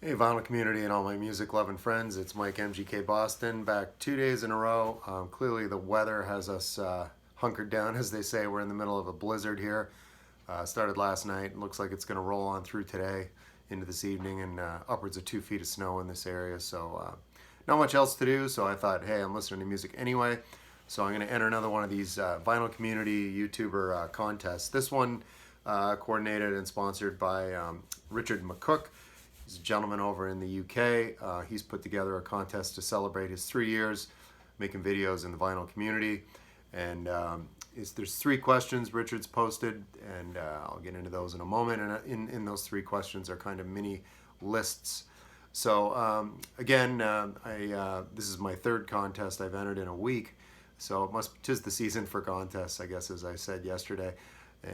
Hey vinyl community and all my music loving friends, it's Mike MGK Boston back 2 days in a row. Clearly the weather has us hunkered down, as they say. We're in the middle of a blizzard here. Started last night, looks like it's going to roll on through today into this evening, and upwards of 2 feet of snow in this area. So not much else to do, so I thought, hey, I'm listening to music anyway, so I'm going to enter another one of these vinyl community YouTuber contests. This one coordinated and sponsored by Richard McCook. He's a gentleman over in the UK. He's put together a contest to celebrate his 3 years making videos in the vinyl community. And there's 3 questions Richard's posted, and I'll get into those in a moment. And in those 3 questions are kind of mini lists. So again, this is my 3rd contest I've entered in a week. So it tis the season for contests, I guess, as I said yesterday,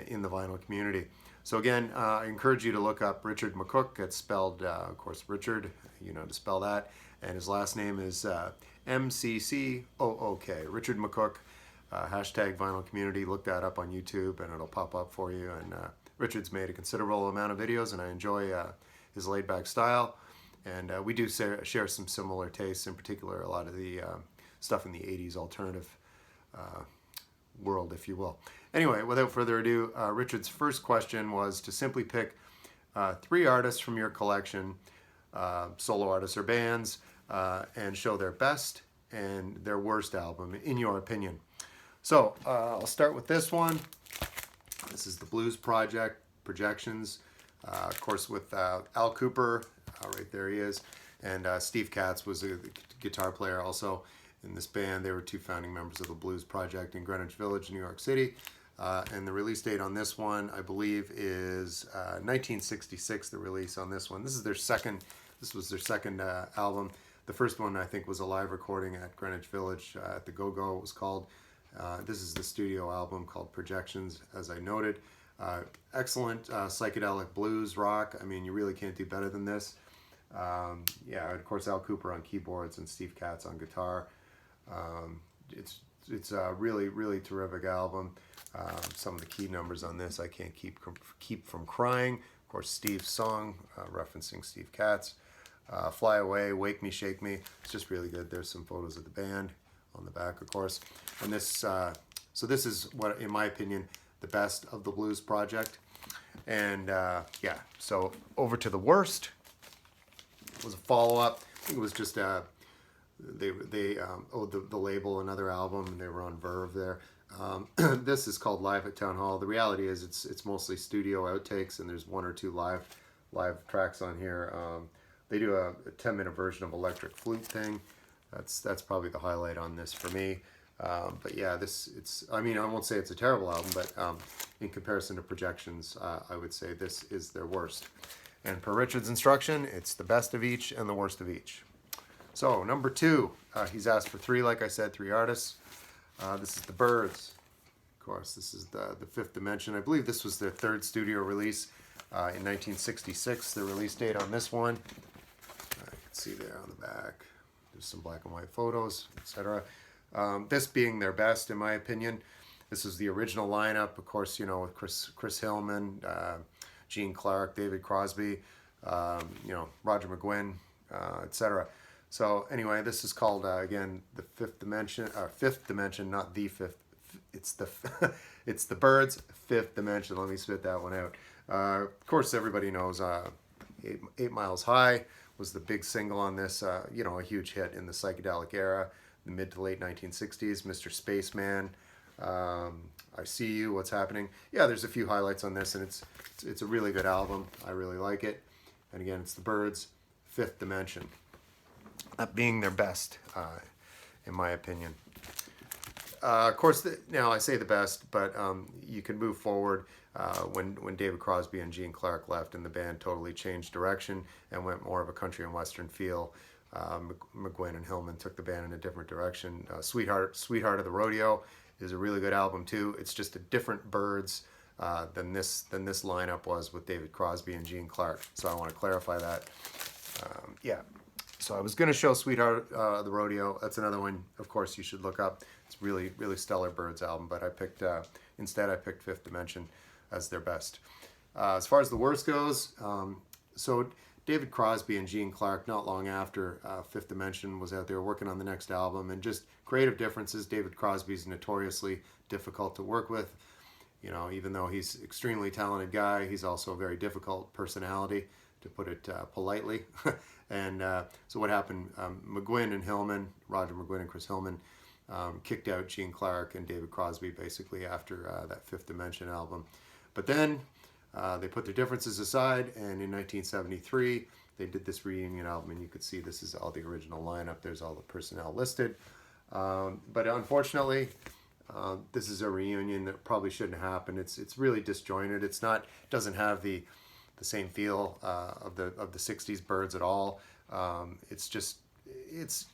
in the vinyl community. So again, I encourage you to look up Richard McCook. It's spelled, of course, Richard, you know to spell that. And his last name is M-C-C-O-O-K. Richard McCook, hashtag vinyl community. Look that up on YouTube and it'll pop up for you. And Richard's made a considerable amount of videos, and I enjoy his laid-back style. And we do share some similar tastes, in particular a lot of the stuff in the 80s alternative world, if you will. Anyway, without further ado, Richard's first question was to simply pick 3 artists from your collection, solo artists or bands, and show their best and their worst album, in your opinion. So I'll start with this one. This is the Blues Project, Projections, of course with Al Kooper, right there he is, and Steve Katz was a guitar player also in this band. They were 2 founding members of the Blues Project in Greenwich Village, New York City. And the release date on this one, I believe, is 1966. The release on this one. This was their second album. The first one, I think, was a live recording at Greenwich Village at the Go-Go, it was called. This is the studio album called Projections, as I noted. Excellent psychedelic blues rock. I mean, you really can't do better than this. Yeah, of course, Al Kooper on keyboards and Steve Katz on guitar. It's a really, really terrific album. Some of the key numbers on this, I can't keep from crying. Of course, Steve's song, referencing Steve Katz. Fly Away, Wake Me, Shake Me. It's just really good. There's some photos of the band on the back, of course. And this, so this is what, in my opinion, the best of the Blues Project. And yeah, so over to the worst. It was a follow-up. I think it was just they owed the label another album, and they were on Verve there. This is called Live at Town Hall. The reality is it's mostly studio outtakes, and there's 1 or 2 live tracks on here. They do a 10-minute version of Electric Flute thing. That's probably the highlight on this for me. But yeah, I mean, I won't say it's a terrible album, but in comparison to Projections, I would say this is their worst. And per Richard's instruction, it's the best of each and the worst of each. So number 2, he's asked for 3, like I said, 3 artists. This is the Byrds. Of course, this is the Fifth Dimension. I believe this was their 3rd studio release in 1966. The release date on this one, you can see there on the back. There's some black and white photos, etc. This being their best, in my opinion. This is the original lineup, of course, you know, with Chris Hillman, Gene Clark, David Crosby, you know, Roger McGuinn, etc. So anyway, this is called again the Fifth Dimension, not the Fifth. It's the Byrds' Fifth Dimension. Let me spit that one out. Of course, everybody knows 8 Miles High was the big single on this. You know, a huge hit in the psychedelic era, the mid to late 1960s. Mr. Spaceman, I See You, What's Happening. Yeah, there's a few highlights on this, and it's a really good album. I really like it. And again, it's the Byrds' Fifth Dimension. Being their best, in my opinion. Of course, now I say the best, but you can move forward when David Crosby and Gene Clark left, and the band totally changed direction and went more of a country and western feel. McGuinn and Hillman took the band in a different direction. Sweetheart of the Rodeo is a really good album too. It's just a different Byrds than this lineup was with David Crosby and Gene Clark. So I want to clarify that. Yeah. So I was going to show Sweetheart of the Rodeo. That's another one, of course, you should look up. It's really, really stellar Byrds album, but I picked instead I picked Fifth Dimension as their best. As far as the worst goes, so David Crosby and Gene Clark, not long after Fifth Dimension was out there working on the next album, and just creative differences. David Crosby's notoriously difficult to work with. You know, even though he's extremely talented guy, he's also a very difficult personality, to put it politely. And so what happened, McGuinn and Hillman, Roger McGuinn and Chris Hillman, kicked out Gene Clark and David Crosby basically after that Fifth Dimension album. But then they put their differences aside, and in 1973 they did this reunion album, and you could see this is all the original lineup. There's all the personnel listed. But unfortunately, this is a reunion that probably shouldn't happen. It's really disjointed. It doesn't have the same feel of the 60s Byrds at all. It's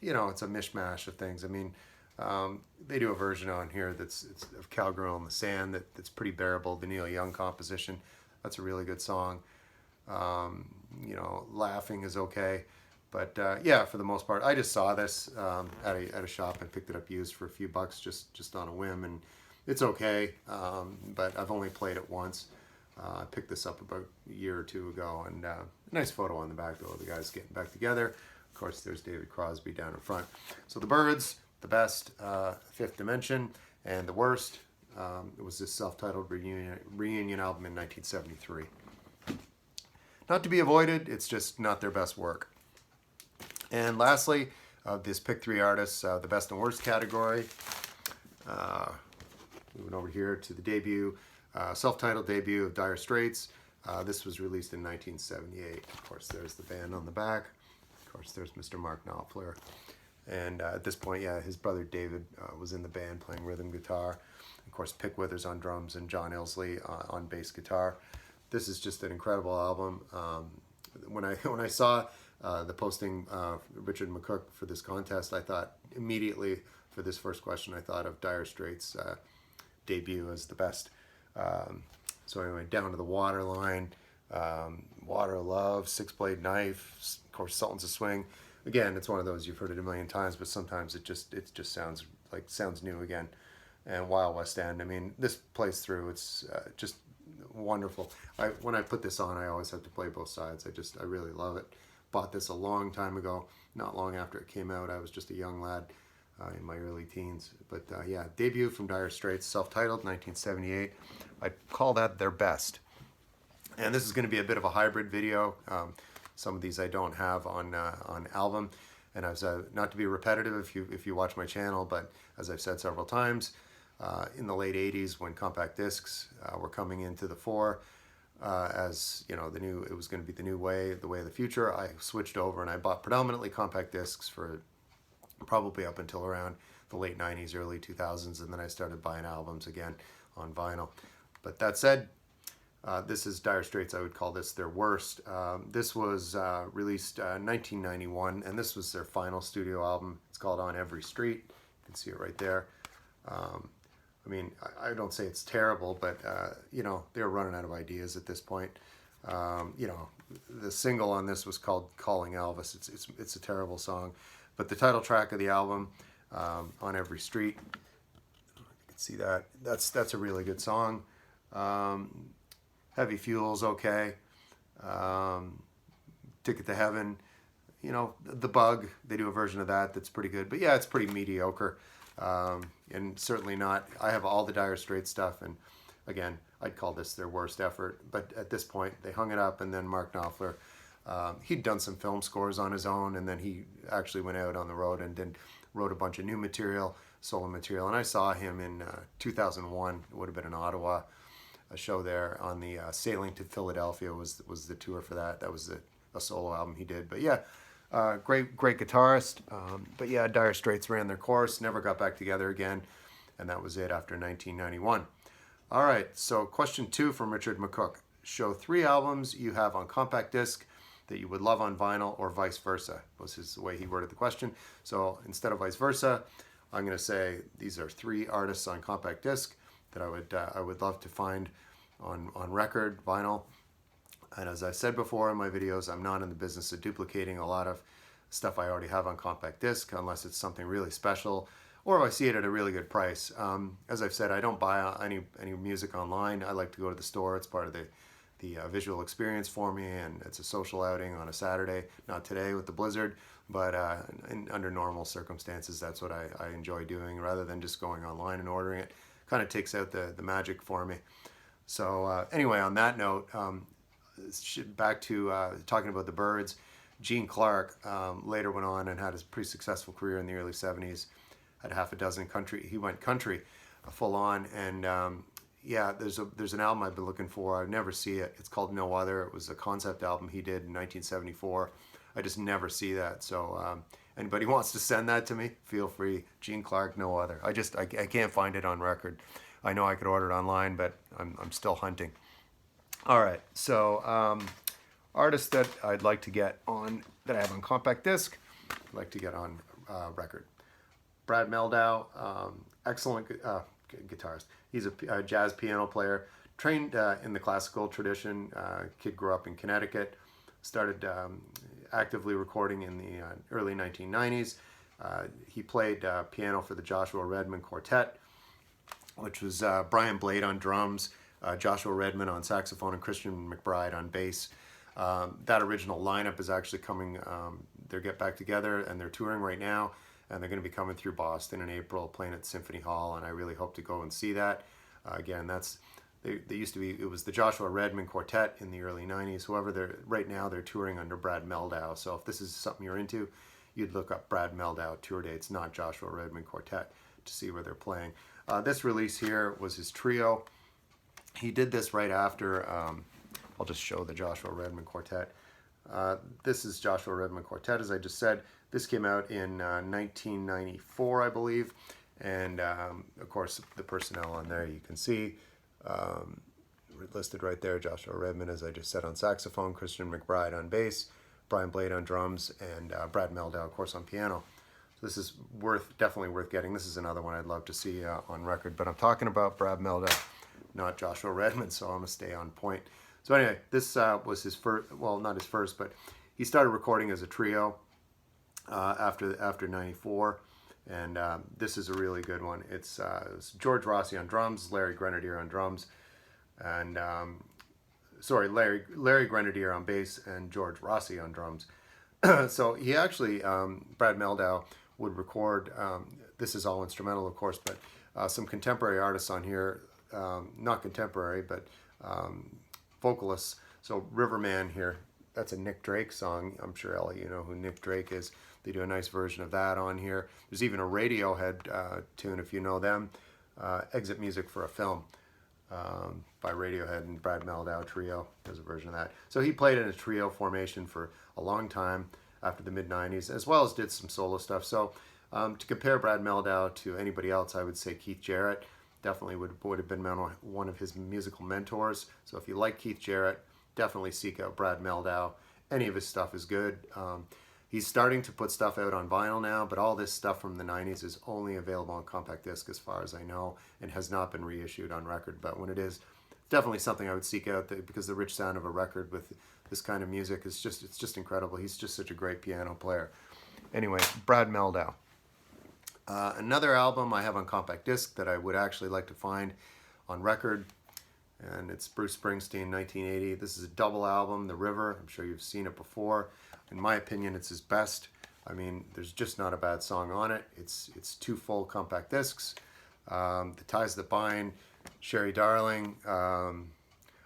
you know, it's a mishmash of things. I mean, they do a version on here that's of Cowgirl in the Sand that's pretty bearable. The Neil Young composition, that's a really good song. You know, Laughing is okay. But yeah, for the most part, I just saw this at a shop and picked it up used for a few bucks just on a whim, and it's okay. But I've only played it once. I picked this up about a year or two ago, and nice photo on the back though, the guys getting back together. Of course, there's David Crosby down in front. So the Byrds, the best, Fifth Dimension, and the worst, it was this self-titled reunion album in 1973. Not to be avoided, it's just not their best work. And lastly, this pick 3 artists, the best and worst category. Moving over here to the debut, self-titled debut of Dire Straits. This was released in 1978. Of course, there's the band on the back. Of course, there's Mr. Mark Knopfler. And at this point, yeah, his brother David was in the band playing rhythm guitar. Of course, Pick Withers on drums and John Ilsley on bass guitar. This is just an incredible album. When I saw the posting, Richard McCook, for this contest, I thought immediately, for this first question, I thought of Dire Straits' debut as the best. So anyway, Down to the Waterline, Water of Love, Six Blade Knife, of course, Sultans of Swing. Again, it's one of those you've heard it a million times, but sometimes it just sounds new again. And Wild West End. I mean, this plays through. It's just wonderful. When I put this on, I always have to play both sides. I really love it. Bought this a long time ago, not long after it came out. I was just a young lad in my early teens. But yeah, debut from Dire Straits, self-titled, 1978. I call that their best. And this is going to be a bit of a hybrid video. Some of these I don't have on album. And as not to be repetitive if you watch my channel, but as I've said several times, in the late 80s, when compact discs were coming into the fore, as you know, it was going to be the way of the future, I switched over and I bought predominantly compact discs for probably up until around the late 90s, early 2000s, and then I started buying albums again on vinyl. But that said, this is Dire Straits. I would call this their worst. This was released 1991, and this was their final studio album. It's called On Every Street. You can see it right there. I mean, I don't say it's terrible, but you know, they're running out of ideas at this point. You know, the single on this was called "Calling Elvis." It's a terrible song, but the title track of the album, "On Every Street," you can see that that's a really good song. Heavy Fuel's okay. Ticket to Heaven, you know, The Bug, they do a version of that's pretty good, but yeah, it's pretty mediocre. And certainly not, I have all the Dire Straits stuff, and again, I'd call this their worst effort, but at this point, they hung it up, and then Mark Knopfler, he'd done some film scores on his own, and then he actually went out on the road and then wrote a bunch of new material, solo material, and I saw him in 2001, it would have been in Ottawa, a show there on the Sailing to Philadelphia was the tour for that was a solo album he did, but yeah, great guitarist, but yeah, Dire Straits ran their course, never got back together again, and that was it after 1991. All right, so question 2 from Richard McCook. Show 3 albums you have on compact disc that you would love on vinyl, or vice versa, was the way he worded the question. So instead of vice versa, I'm going to say these are 3 artists on compact disc that I would love to find on record, vinyl. And as I've said before in my videos, I'm not in the business of duplicating a lot of stuff I already have on compact disc unless it's something really special or if I see it at a really good price. As I've said, I don't buy any music online. I like to go to the store. It's part of the visual experience for me, and it's a social outing on a Saturday. Not today with the blizzard, but under normal circumstances, that's what I enjoy doing rather than just going online and ordering it. Kind of takes out the magic for me. So anyway, on that note, back to talking about the Byrds. Gene Clark later went on and had a pretty successful career in the early 70s. Had half a dozen country. He went country full on, and yeah, there's an album I've been looking for. I never see it. It's called No Other. It was a concept album he did in 1974. I just never see that. So anybody wants to send that to me, feel free. Gene Clark, No Other. I can't find it on record. I know I could order it online, but I'm still hunting. All right, so artists that I'd like to get on, that I have on compact disc, I'd like to get on record. Brad Mehldau, excellent guitarist. He's a jazz piano player, trained in the classical tradition. Kid grew up in Connecticut, started actively recording in the early 1990s. He played piano for the Joshua Redman Quartet, which was Brian Blade on drums, Joshua Redman on saxophone, and Christian McBride on bass. That original lineup is actually coming, they get back together and they're touring right now, and they're going to be coming through Boston in April, playing at Symphony Hall, and I really hope to go and see that. Again, they used to be, it was the Joshua Redman Quartet in the early 90s. However, right now they're touring under Brad Mehldau, so if this is something you're into, you'd look up Brad Mehldau tour dates, not Joshua Redman Quartet, to see where they're playing. This release here was his trio. He did this right after, I'll just show the Joshua Redman Quartet. This is Joshua Redman Quartet, as I just said. This came out in 1994, I believe. And of course, the personnel on there you can see listed right there. Joshua Redman, as I just said, on saxophone, Christian McBride on bass, Brian Blade on drums, and Brad Mehldau, of course, on piano. So this is definitely worth getting. This is another one I'd love to see on record. But I'm talking about Brad Mehldau, not Joshua Redman, so I'm going to stay on point. So anyway, this was his first, well, not his first, but he started recording as a trio after 94, and this is a really good one. It's George Rossi on drums, Larry Grenadier on drums, and Larry Grenadier on bass, and George Rossi on drums. So he actually, Brad Mehldau would record, this is all instrumental, of course, but some contemporary artists on here, not contemporary, but vocalists. So Riverman here, that's a Nick Drake song. I'm sure, Ellie, you know who Nick Drake is. They do a nice version of that on here. There's even a Radiohead tune, if you know them, Exit Music for a Film by Radiohead, and Brad Mehldau Trio. There's a version of that. So he played in a trio formation for a long time after the mid-90s, as well as did some solo stuff. So to compare Brad Mehldau to anybody else, I would say Keith Jarrett definitely would have been one of his musical mentors. So if you like Keith Jarrett, definitely seek out Brad Mehldau. Any of his stuff is good. He's starting to put stuff out on vinyl now, but all this stuff from the 90s is only available on compact disc as far as I know, and has not been reissued on record. But when it is, definitely something I would seek out, because the rich sound of a record with this kind of music is it's just incredible. He's just such a great piano player. Anyway, Brad Mehldau. Another album I have on compact disc that I would actually like to find on record, and it's Bruce Springsteen, 1980. This is a double album, The River. I'm sure you've seen it before. In my opinion, it's his best. I mean, there's just not a bad song on it. It's 2 full compact discs. The Ties That Bind, Sherry Darling, I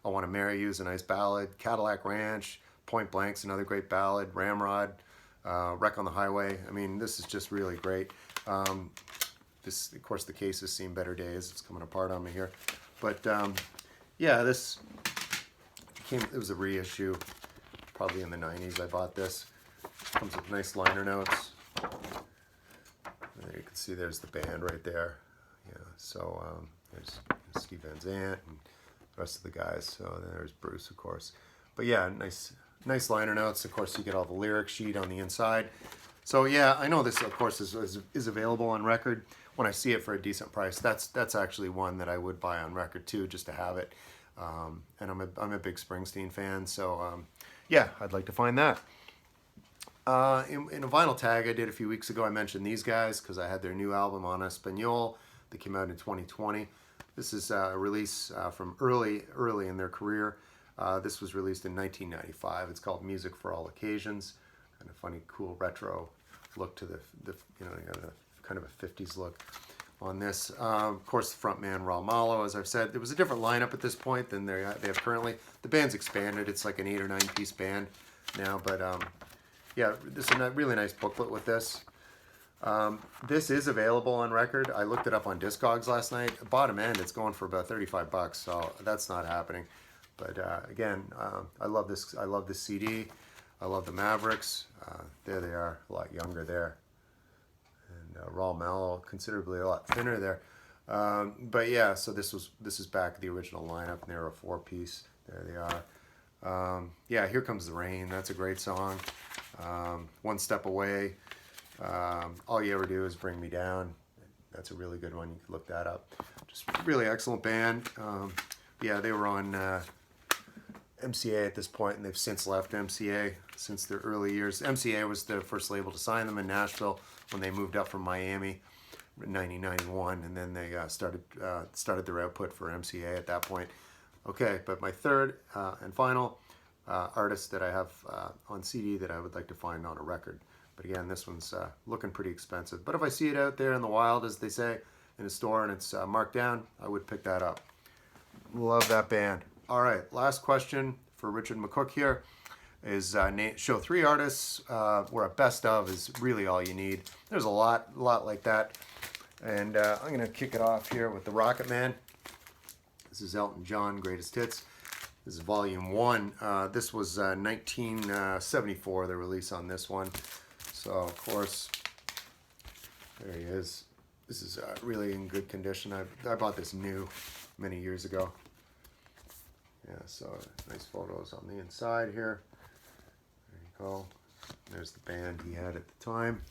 Want to Marry You is a nice ballad, Cadillac Ranch, Point Blank's another great ballad, Ramrod, Wreck on the Highway. I mean, this is just really great. This, of course, The Case has seen better days. It's coming apart on me here. But yeah, this it was a reissue, probably in the 90s I bought this. Comes with nice liner notes. And there you can see there's the band right there. Yeah, so there's Steve Van Zandt and the rest of the guys. So there's Bruce, of course. But yeah, nice liner notes. Of course, you get all the lyric sheet on the inside. So yeah, I know this, of course, is available on record. When I see it for a decent price, that's actually one that I would buy on record too, just to have it. And I'm a big Springsteen fan, so yeah, I'd like to find that. In a vinyl tag I did a few weeks ago, I mentioned these guys because I had their new album on Espanol that came out in 2020. This is a release from early in their career. This was released in 1995. It's called Music for All Occasions. Kind of funny, cool retro look to the you know, got a kind of a 50s look on this. Of course, the frontman Mellow, as I've said, there was a different lineup at this point than they have currently. The band's expanded. It's like an 8 or 9 piece band now, but yeah, this is a really nice booklet with this. This is available on record. I looked it up on Discogs last night. Bottom end, it's going for about 35 bucks, so that's not happening. But again, I love this. I love this CD. I love the Mavericks. There they are, a lot younger there. And Raw Mellow, considerably a lot thinner there. But yeah, so this is back at the original lineup, and they were a 4-piece. There they are. Yeah, Here Comes the Rain. That's a great song. One Step Away. All You Ever Do Is Bring Me Down. That's a really good one. You can look that up. Just really excellent band. Yeah, they were on MCA at this point, and they've since left MCA since their early years. MCA was the first label to sign them in Nashville when they moved up from Miami in 1991, and then they started their output for MCA at that point. Okay, but my third and final artist that I have on CD that I would like to find on a record. But again, this one's looking pretty expensive. But if I see it out there in the wild, as they say, in a store, and it's marked down, I would pick that up. Love that band. All right, last question for Richard McCook here is show 3 artists where a best of is really all you need. There's a lot like that. And I'm going to kick it off here with the Rocket Man. This is Elton John, Greatest Hits. This is Volume 1. This was 1974, the release on this one. So, of course, there he is. This is really in good condition. I bought this new many years ago. Yeah, so nice photos on the inside here. There you go. There's the band he had at the time.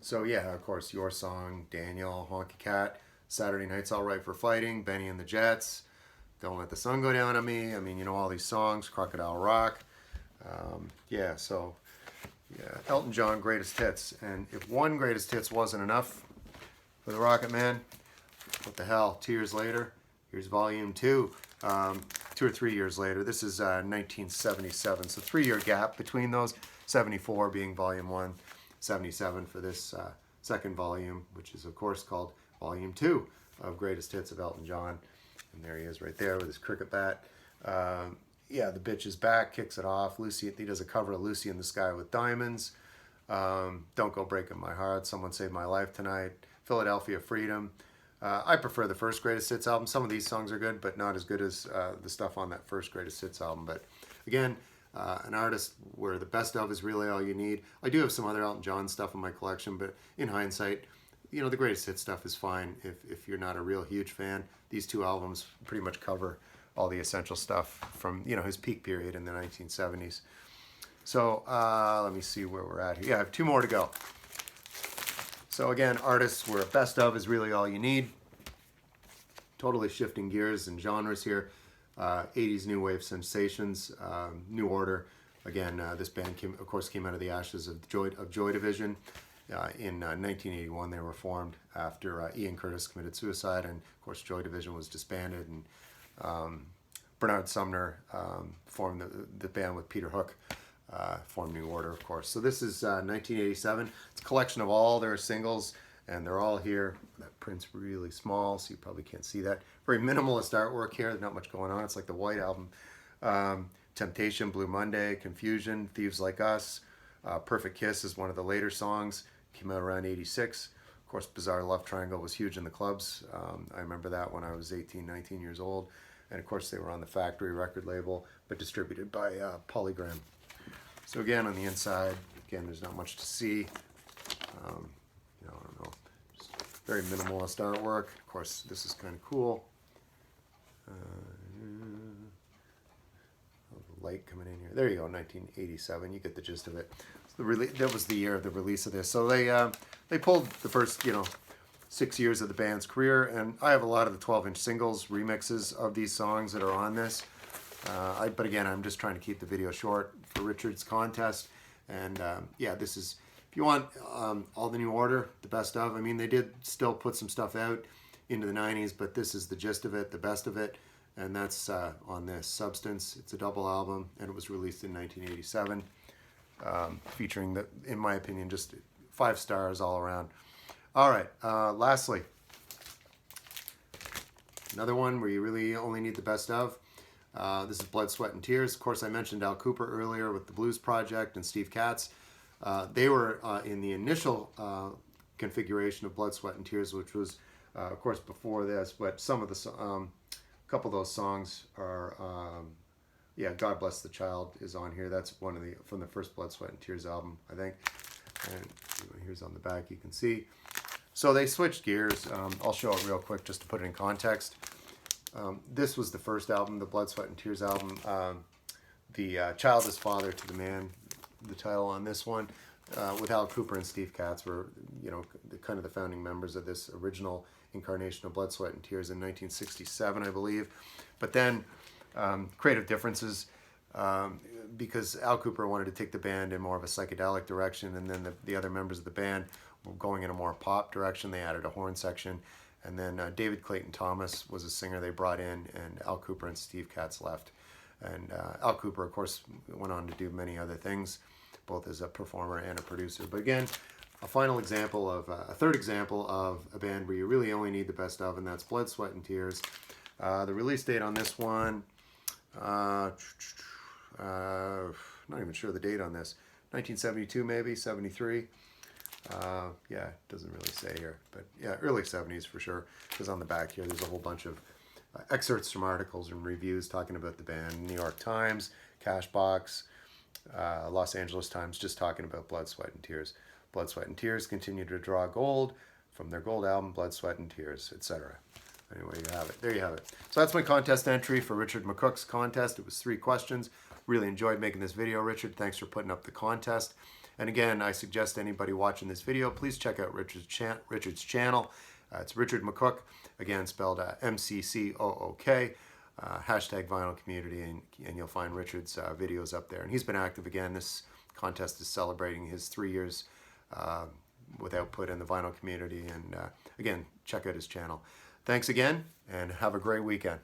So yeah, of course, Your Song, Daniel, Honky Cat, Saturday Night's All Right for Fighting, Benny and the Jets, Don't Let the Sun Go Down on Me. I mean, you know all these songs, Crocodile Rock. Yeah, so yeah, Elton John, Greatest Hits. And if one Greatest Hits wasn't enough for the Rocket Man, what the hell, 2 years later, here's Volume 2. 2 or 3 years later. This is 1977, so 3-year gap between those. 74 being Volume 1, 77 for this second volume, which is of course called Volume 2 of Greatest Hits of Elton John. And there he is right there with his cricket bat. Yeah, the bitch is back, kicks it off. Lucy, he does a cover of Lucy in the Sky with Diamonds. Don't Go Breaking My Heart, Someone Saved My Life Tonight, Philadelphia Freedom. I prefer the first Greatest Hits album. Some of these songs are good, but not as good as the stuff on that first Greatest Hits album. But again, an artist where the best of is really all you need. I do have some other Elton John stuff in my collection, but in hindsight, you know, the Greatest Hits stuff is fine if you're not a real huge fan. These 2 albums pretty much cover all the essential stuff from, you know, his peak period in the 1970s. So let me see where we're at here. Yeah, I have 2 more to go. So again, artists where best of is really all you need. Totally shifting gears and genres here. 80s new wave sensations, New Order. Again, this band of course came out of the ashes of Joy Division. In 1981, they were formed after Ian Curtis committed suicide, and of course Joy Division was disbanded, and Bernard Sumner formed the band with Peter Hook. Formed New Order, of course. So this is 1987. It's a collection of all their singles, and they're all here. That print's really small, so you probably can't see that. Very minimalist artwork here. There's not much going on. It's like the White Album. Temptation, Blue Monday, Confusion, Thieves Like Us. Perfect Kiss is one of the later songs. Came out around 86. Of course, Bizarre Love Triangle was huge in the clubs. I remember that when I was 18, 19 years old. And of course, they were on the Factory record label, but distributed by Polygram. So again, on the inside, again, there's not much to see. You know, I don't know, just very minimalist artwork. Of course, this is kind of cool. Light coming in here. There you go, 1987. You get the gist of it. So that was the year of the release of this. So they pulled the first, you know, 6 years of the band's career, and I have a lot of the 12-inch singles remixes of these songs that are on this. But again, I'm just trying to keep the video short for Richard's contest. And yeah, this is, if you want all the New Order, the best of. I mean, they did still put some stuff out into the 90s, but this is the gist of it, the best of it. and that's on this Substance. It's a double album, and it was released in 1987, featuring, in my opinion, just 5 stars all around. All right, lastly, another one where you really only need the best of. This is Blood, Sweat, and Tears. Of course, I mentioned Al Kooper earlier with the Blues Project and Steve Katz. They were in the initial configuration of Blood, Sweat, and Tears, which was, of course, before this. But some of the, a couple of those songs are, yeah, God Bless the Child is on here. That's one of the, from the first Blood, Sweat, and Tears album, I think. And here's on the back, you can see. So they switched gears. I'll show it real quick just to put it in context. This was the first album, the Blood, Sweat, and Tears album. The Child is Father to the Man, the title on this one, with Al Kooper and Steve Katz were, you know, kind of the founding members of this original incarnation of Blood, Sweat, and Tears in 1967, I believe. But then creative differences, because Al Kooper wanted to take the band in more of a psychedelic direction, and then the other members of the band were going in a more pop direction. They added a horn section. And then David Clayton Thomas was a singer they brought in, and Al Kooper and Steve Katz left. And Al Kooper, of course, went on to do many other things, both as a performer and a producer. But again, a final example of, a third example of a band where you really only need the best of, and that's Blood, Sweat, and Tears. The release date on this one, not even sure the date on this, 1972 maybe, 73. Yeah, it doesn't really say here, but yeah, early 70s for sure, because on the back here there's a whole bunch of excerpts from articles and reviews talking about the band. New York Times, Cashbox, Los Angeles Times, just talking about Blood, Sweat, and Tears. Blood, Sweat, and Tears continue to draw gold from their gold album, Blood, Sweat, and Tears, etc. Anyway, you have it. There you have it. So that's my contest entry for Richard McCook's contest. It was 3 questions. Really enjoyed making this video, Richard. Thanks for putting up the contest. And again, I suggest anybody watching this video, please check out Richard's channel. It's Richard McCook, again spelled M-C-C-O-O-K, hashtag vinyl community, and you'll find Richard's videos up there. And he's been active again. This contest is celebrating his 3 years with output in the vinyl community. And again, check out his channel. Thanks again, and have a great weekend.